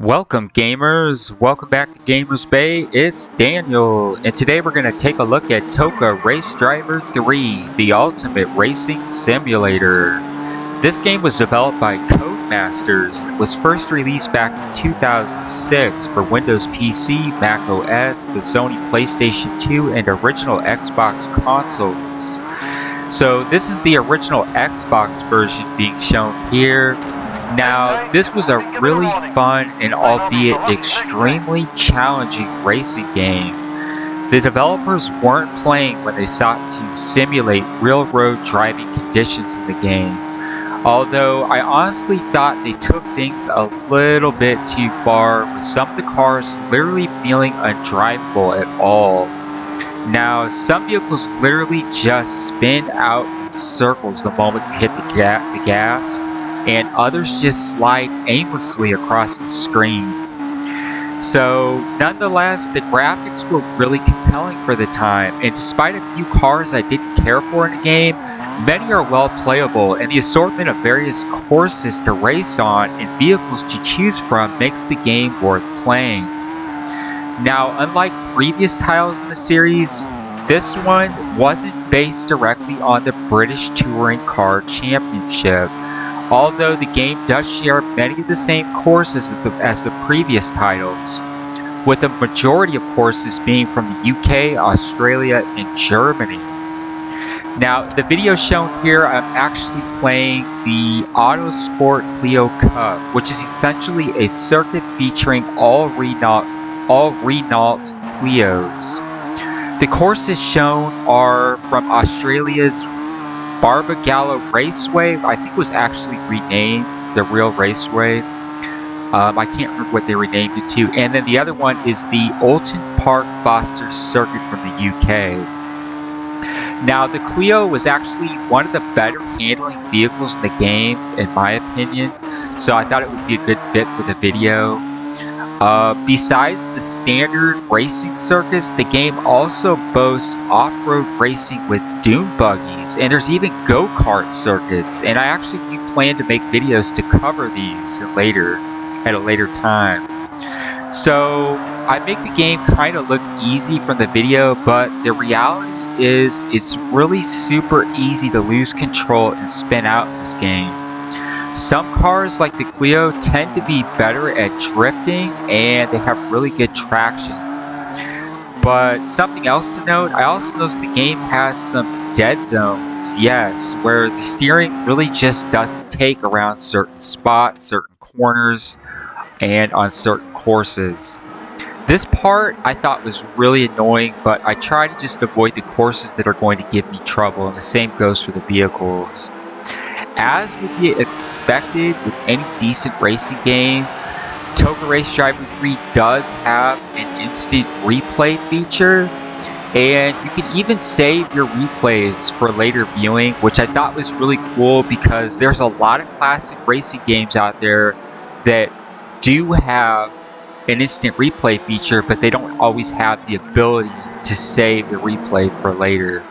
Welcome gamers, welcome back to Gamers Bay, it's Daniel, and today we're going to take a look at TOCA Race Driver 3, the ultimate racing simulator. This game was developed by Codemasters and was first released back in 2006 for Windows PC, Mac OS, the Sony Playstation 2, and original Xbox consoles. So this is the original Xbox version being shown here. Now, this was a really fun and albeit extremely challenging racing game. The developers weren't playing when they sought to simulate real road driving conditions in the game. Although I honestly thought they took things a little bit too far, with some of the cars literally feeling undrivable at all. Now, some vehicles literally just spin out in circles the moment you hit the gas, and others just slide aimlessly across the screen. So, nonetheless, the graphics were really compelling for the time, and despite a few cars I didn't care for in the game, many are well playable, and the assortment of various courses to race on and vehicles to choose from makes the game worth playing. Now, unlike previous titles in the series, this one wasn't based directly on the British Touring Car Championship, although the game does share many of the same courses as the previous titles, with the majority of courses being from the UK, Australia, and Germany. Now, the video shown here, I'm actually playing the Auto Sport Clio Cup, which is essentially a circuit featuring all Renault Clios. The courses shown are from Australia's Barbagallo Raceway. I think it was actually renamed the Real Raceway. I can't remember what they renamed it to. And then the other one is the Oulton Park Foster Circuit from the UK. Now, the Clio was actually one of the better handling vehicles in the game, in my opinion. So I thought it would be a good fit for the video. Besides the standard racing circuits, the game also boasts off-road racing with dune buggies, and there's even go-kart circuits, and I actually do plan to make videos to cover these at a later time. So I make the game kind of look easy from the video, but the reality is it's really super easy to lose control and spin out in this game. Some cars like the Clio tend to be better at drifting, and they have really good traction. But something else to note, I also noticed the game has some dead zones, yes, where the steering really just doesn't take around certain spots, certain corners, and on certain courses. This part I thought was really annoying, but I try to just avoid the courses that are going to give me trouble, and the same goes for the vehicles. As would be expected with any decent racing game, TOCA Race Driver 3 does have an instant replay feature, and you can even save your replays for later viewing, which I thought was really cool because there's a lot of classic racing games out there that do have an instant replay feature, but they don't always have the ability to save the replay for later.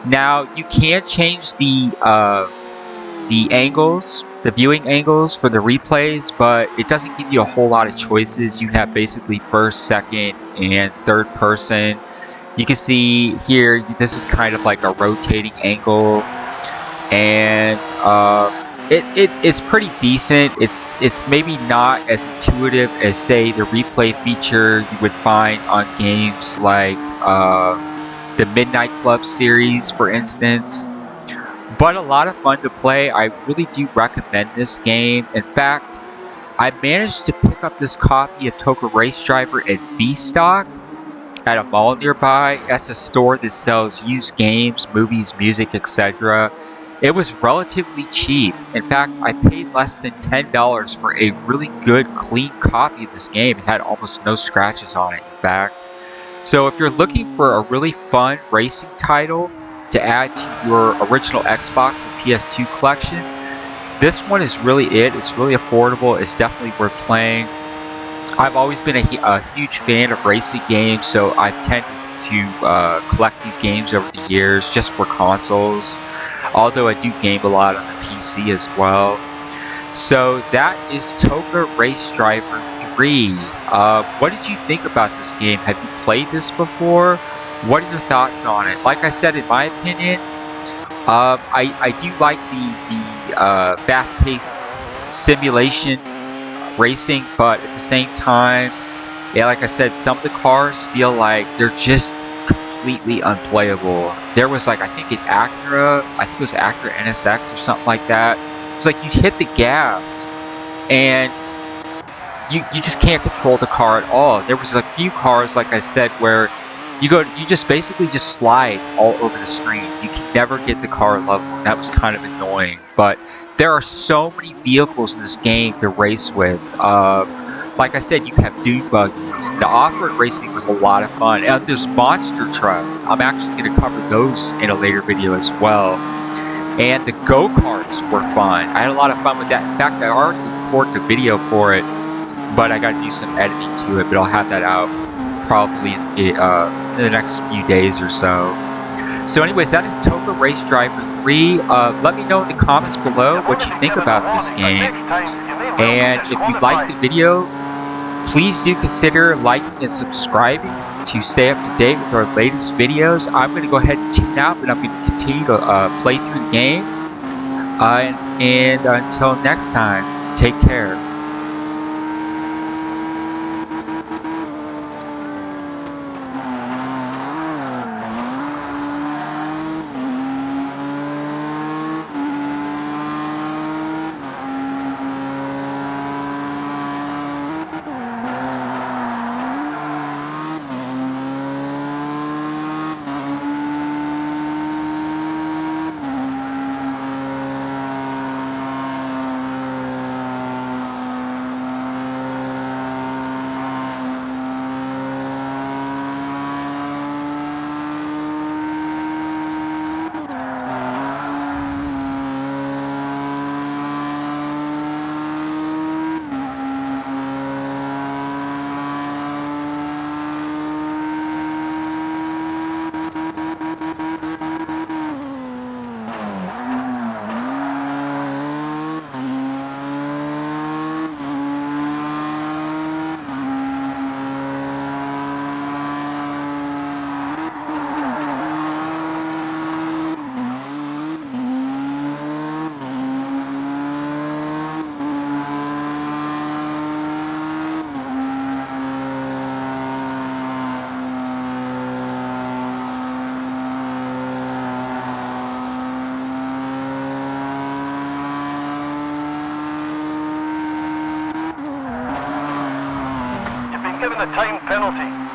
Now, you can change the angles, the viewing angles for the replays, but it doesn't give you a whole lot of choices. You have basically first, second, and third person. You can see here, this is kind of like a rotating angle, and it's pretty decent. It's maybe not as intuitive as, say, the replay feature you would find on games like the Midnight Club series, for instance. But a lot of fun to play. I really do recommend this game. In fact, I managed to pick up this copy of TOCA Race Driver at V-Stock at a mall nearby. That's a store that sells used games, movies, music, etc. It was relatively cheap. In fact, I paid less than $10 for a really good, clean copy of this game. It had almost no scratches on it, in fact. So if you're looking for a really fun racing title to add to your original Xbox and PS2 collection, this one is really it. It's really affordable. It's definitely worth playing. I've always been a huge fan of racing games, so I've tended to collect these games over the years just for consoles, although I do game a lot on the PC as well. So that is TOCA Race Driver 3. What did you think about this game? Have you played this before? What are your thoughts on it? Like I said, in my opinion, I do like the fast-paced simulation racing, but at the same time, yeah, like I said, some of the cars feel like they're just completely unplayable. There was like, I think it was Acura NSX or something like that. It's like you hit the gas and you just can't control the car at all. There was a few cars, like I said, where you just basically just slide all over the screen. You can never get the car level. That was kind of annoying. But there are so many vehicles in this game to race with. Like I said, you have dune buggies. The off-road racing was a lot of fun. And there's monster trucks. I'm actually going to cover those in a later video as well. And the go-karts were fun. I had a lot of fun with that. In fact, I already recorded a video for it, but I got to do some editing to it. But I'll have that out probably in the next few days or so. So anyways, that is TOCA Race Driver 3. Let me know in the comments below what you think about this game. And if you like the video, please do consider liking and subscribing to stay up to date with our latest videos. I'm going to go ahead and tune out, but I'm going to continue to play through the game. And until next time, take care. Given a time penalty.